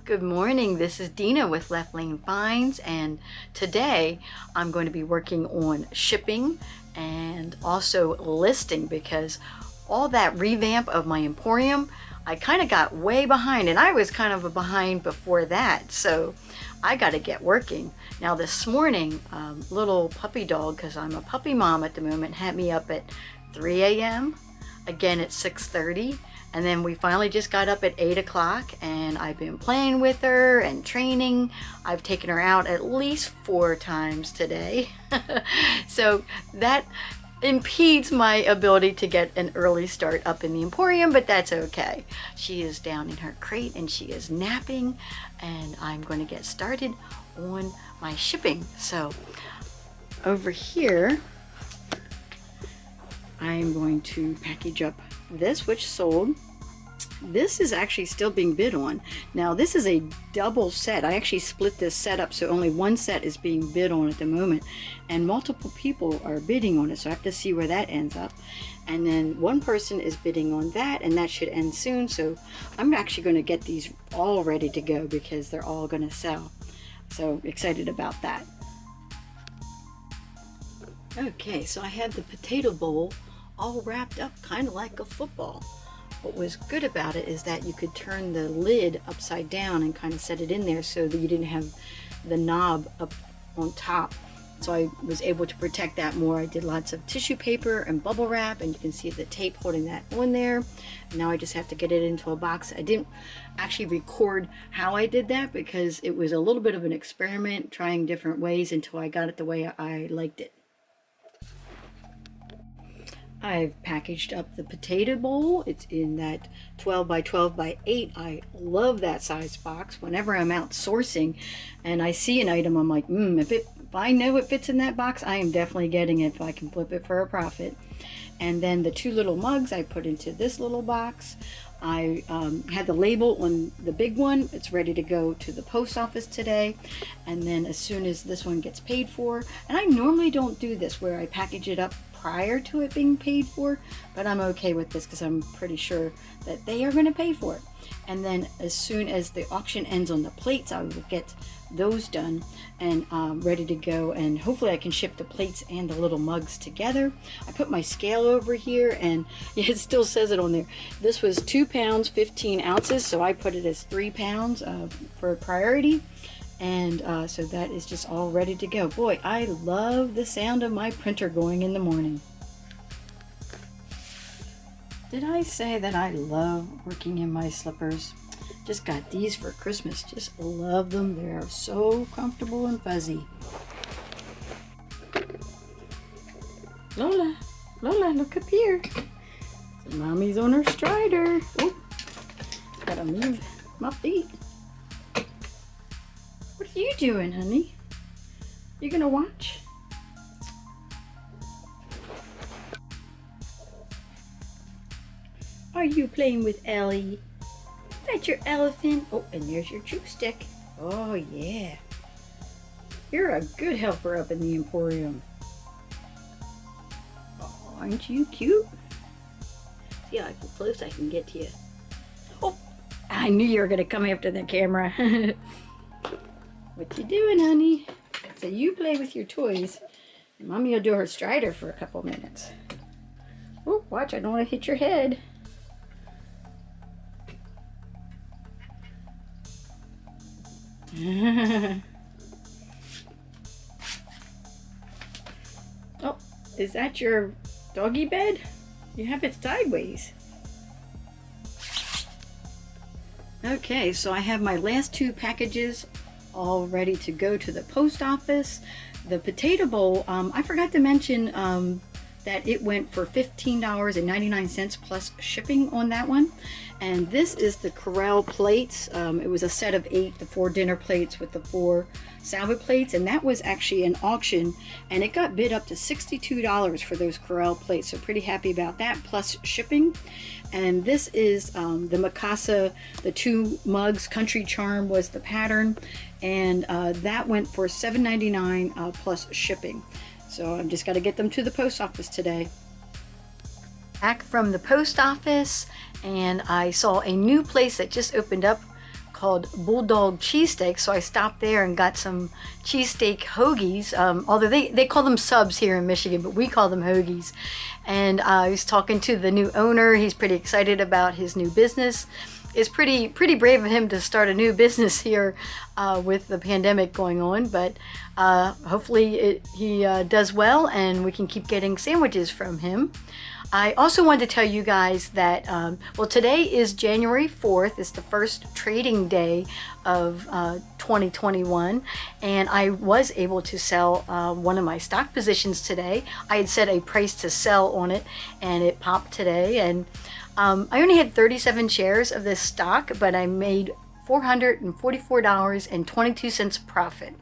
Good morning, this is Dina with Left Lane Finds, and today I'm going to be working on shipping and also listing, because all that revamp of my emporium, I kind of got way behind, and I was kind of behind before that, so I got to get working. Now this morning, little puppy dog, because I'm a puppy mom at the moment, had me up at 3 a.m., again at 6:30. And then we finally just got up at 8 o'clock, and I've been playing with her and training. I've taken her out at least 4 times today. So that impedes my ability to get an early start up in the emporium, but that's okay. She is down in her crate and she is napping, and I'm going to get started on my shipping. So over here, I'm going to package up this, which sold. This is actually still being bid on. Now this is a double set. I actually split this set up so only one set is being bid on at the moment, and multiple people are bidding on it, so I have to see where that ends up. And then one person is bidding on that, and that should end soon, so I'm actually going to get these all ready to go because they're all going to sell. So excited about that. Okay, so I have the potato bowl all wrapped up kind of like a football. What was good about it is that you could turn the lid upside down and kind of set it in there so that you didn't have the knob up on top. So I was able to protect that more. I did lots of tissue paper and bubble wrap, and you can see the tape holding that on there. Now I just have to get it into a box. I didn't actually record how I did that because it was a little bit of an experiment, trying different ways until I got it the way I liked it. I've packaged up the potato bowl. It's in that 12 by 12 by 8. I love that size box. Whenever I'm out sourcing and I see an item, I'm like, if I know it fits in that box, I am definitely getting it if I can flip it for a profit. And then the 2 little mugs I put into this little box. I had the label on the big one. It's ready to go to the post office today. And then as soon as this one gets paid for, and I normally don't do this where I package it up prior to it being paid for, but I'm okay with this because I'm pretty sure that they are going to pay for it. And then as soon as the auction ends on the plates, I will get those done and ready to go, and hopefully I can ship the plates and the little mugs together. I put my scale over here, and it still says it on there. This was 2 pounds 15 ounces, so I put it as 3 pounds for priority. And so that is just all ready to go. Boy, I love the sound of my printer going in the morning. Did I say that I love working in my slippers? Just got these for Christmas. Just love them. They're so comfortable and fuzzy. Lola, look up here. So Mommy's on her strider. Oh, gotta move my feet. What are you doing, honey? You gonna watch? Are you playing with Ellie? That's your elephant. Oh, and there's your juice stick. Oh, yeah. You're a good helper up in the emporium. Oh, aren't you cute? See how close I can get to you. Oh, I knew you were gonna come after the camera. What you doing, honey? So you play with your toys, and Mommy will do her strider for a couple minutes. Oh, watch, I don't want to hit your head. Oh, is that your doggy bed? You have it sideways. Okay, so I have my last 2 packages all ready to go to the post office. The potato bowl, I forgot to mention that it went for $15.99 plus shipping on that one. And this is the Corral plates. It was a set of 8, the 4 dinner plates with the 4 salad plates, and that was actually an auction, and it got bid up to $62 for those Corral plates, so pretty happy about that, plus shipping. And this is the Mikasa, the 2 mugs. Country Charm was the pattern, and that went for $7.99 plus shipping. So I've just got to get them to the post office today. Back from the post office, and I saw a new place that just opened up called Bulldog cheesesteak. So I stopped there and got some cheesesteak hoagies. Although they call them subs here in Michigan, but we call them hoagies. And I was talking to the new owner. He's pretty excited about his new business. It's pretty brave of him to start a new business here with the pandemic going on, but hopefully he does well and we can keep getting sandwiches from him. I also wanted to tell you guys that, well, today is January 4th. It's the first trading day of 2021, and I was able to sell one of my stock positions today. I had set a price to sell on it, and it popped today, and I only had 37 shares of this stock, but I made $444.22 profit.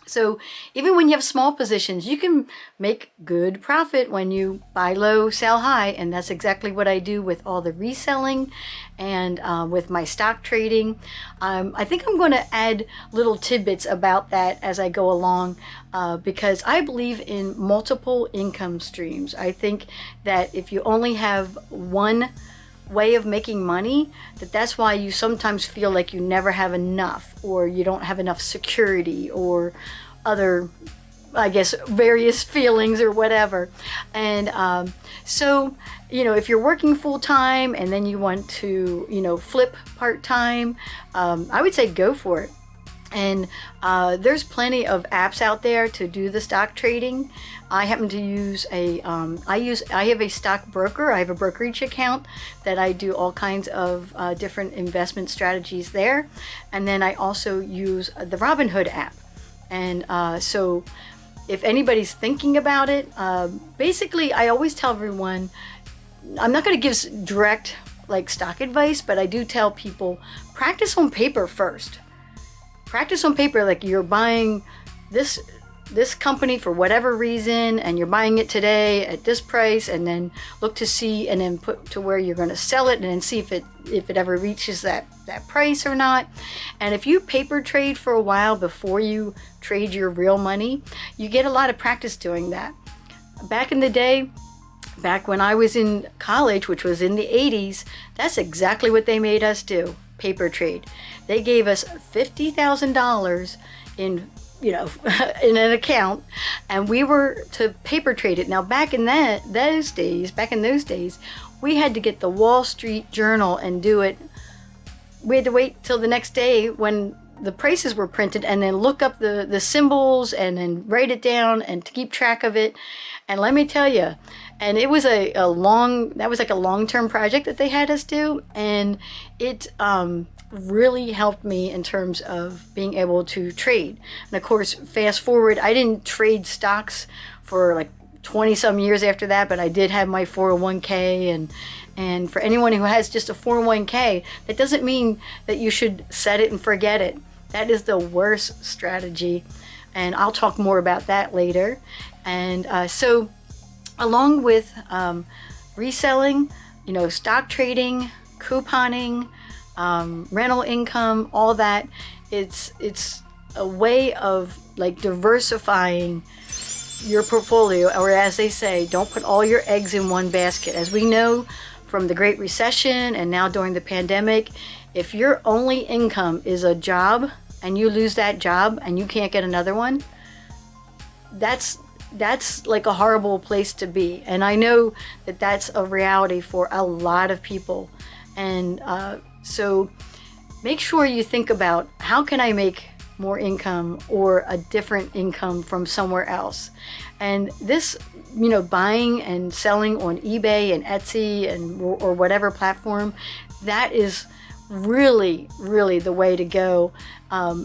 So even when you have small positions, you can make good profit when you buy low, sell high. And that's exactly what I do with all the reselling and with my stock trading. I think I'm going to add little tidbits about that as I go along because I believe in multiple income streams. I think that if you only have one way of making money, that's why you sometimes feel like you never have enough, or you don't have enough security, or other, I guess, various feelings or whatever. And so, you know, if you're working full-time and then you want to, you know, flip part-time, I would say go for it. And there's plenty of apps out there to do the stock trading. I happen to use I have a stockbroker. I have a brokerage account that I do all kinds of different investment strategies there. And then I also use the Robinhood app. And so if anybody's thinking about it, basically I always tell everyone, I'm not going to give direct like stock advice, but I do tell people practice on paper first. Practice on paper, like you're buying this company for whatever reason, and you're buying it today at this price, and then look to see, and then put to where you're going to sell it, and then see if it ever reaches that price or not. And if you paper trade for a while before you trade your real money, you get a lot of practice doing that. Back in the day, back when I was in college, which was in the 80s, that's exactly what they made us do. Paper trade. They gave us $50,000 in, you know, in an account, and we were to paper trade it. Now, back in those days, we had to get the Wall Street Journal and do it. We had to wait till the next day when the prices were printed, and then look up the symbols, and then write it down, and to keep track of it. And let me tell you, and it was that was like a long-term project that they had us do, and it really helped me in terms of being able to trade. And of course, fast forward, I didn't trade stocks for like 20 some years after that, but I did have my 401k, and for anyone who has just a 401k, that doesn't mean that you should set it and forget it. That is the worst strategy, and I'll talk more about that later. And so along with reselling, you know, stock trading, couponing, rental income, all that, it's a way of like diversifying your portfolio, or as they say, don't put all your eggs in one basket. As we know from the Great Recession and now during the pandemic, if your only income is a job and you lose that job and you can't get another one, that's like a horrible place to be. And I know that that's a reality for a lot of people. And so make sure you think about, how can I make more income or a different income from somewhere else? And this, you know, buying and selling on eBay and Etsy and or whatever platform, that is really the way to go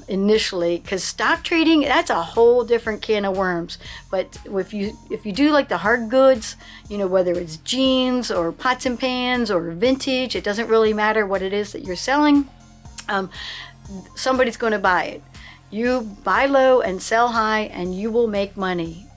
initially, because stock trading, that's a whole different can of worms. But if you do like the hard goods, you know, whether it's jeans or pots and pans or vintage, it doesn't really matter what it is that you're selling. Somebody's going to buy it. You buy low and sell high, and you will make money.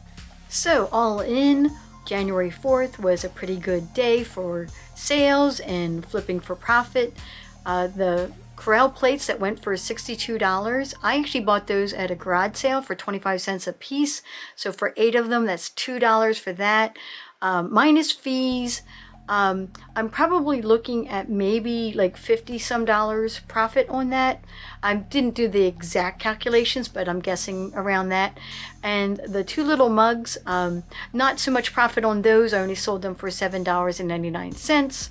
So all in, January 4th was a pretty good day for sales and flipping for profit. The Corel plates that went for $62, I actually bought those at a garage sale for 25 cents a piece. So for 8 of them, that's $2 for that. Minus fees, I'm probably looking at maybe like 50 some dollars profit on that. I didn't do the exact calculations, but I'm guessing around that. And the two little mugs, not so much profit on those. I only sold them for $7.99.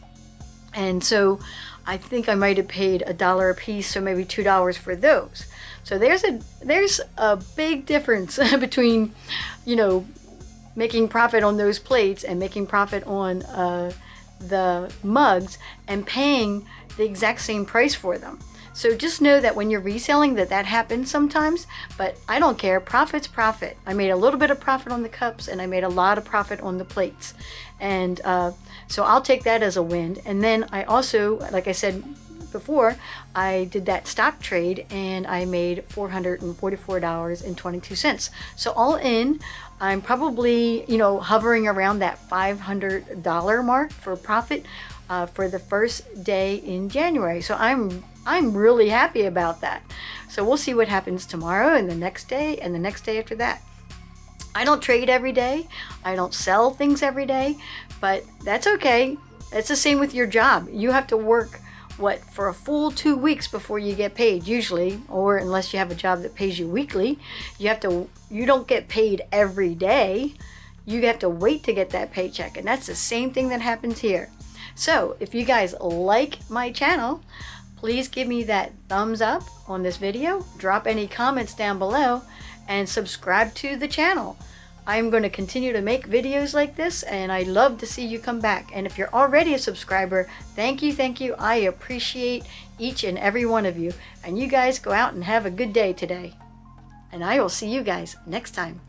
And so I think I might have paid $1 a piece, so maybe $2 for those. So there's a big difference between, you know, making profit on those plates and making profit on the mugs and paying the exact same price for them. So just know that when you're reselling that happens sometimes, but I don't care. Profit's profit. I made a little bit of profit on the cups and I made a lot of profit on the plates. And so I'll take that as a win. And then I also, like I said before, I did that stock trade and I made $444.22. So all in, I'm probably, you know, hovering around that $500 mark for profit for the first day in January. So I'm really happy about that. So we'll see what happens tomorrow and the next day and the next day after that. I don't trade every day. I don't sell things every day, but that's okay. It's the same with your job. You have to work for a full 2 weeks before you get paid usually, or unless you have a job that pays you weekly, you don't get paid every day. You have to wait to get that paycheck, and that's the same thing that happens here. So if you guys like my channel, please give me that thumbs up on this video, drop any comments down below, and subscribe to the channel. I'm going to continue to make videos like this, and I love to see you come back. And if you're already a subscriber, thank you, thank you. I appreciate each and every one of you. And you guys go out and have a good day today. And I will see you guys next time.